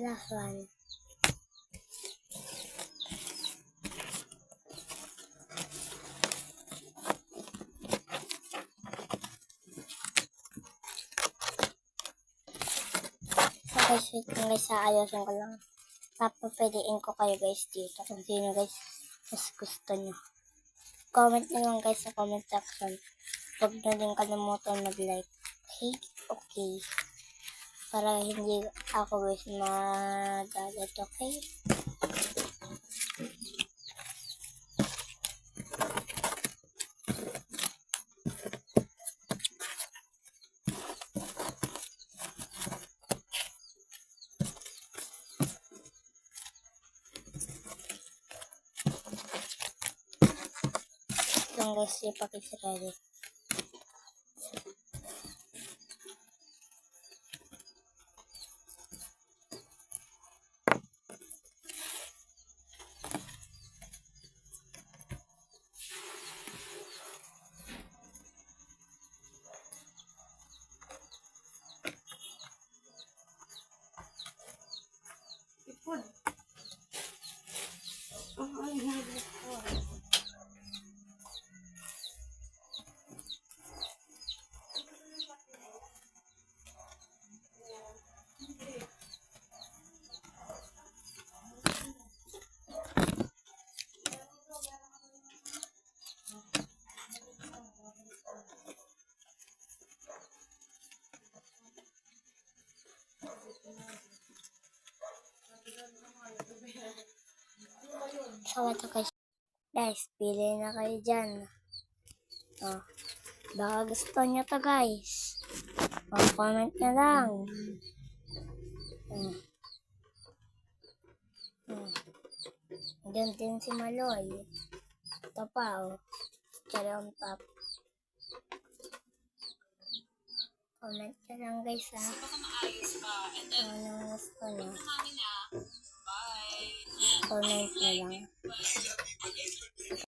last one. So guys, wait lang guys, ayusin ko lang. Papapiliin ko kayo guys dito kung sino guys mas gusto nyo. Comment nyo lang guys sa comment section. Huwag nyo din kalimutan mag-like. Okay? Para hindi ako guys magalit, okay? Ito guys, ipakisready. So, ito guys, pili na kayo dyan. Oh, baka gusto nyo to guys. Comment na lang. Diyan din si Maloy. Ito pa, oh. Cherry on top. Comment na lang guys, ha. Ano gusto nyo? Comment na lang.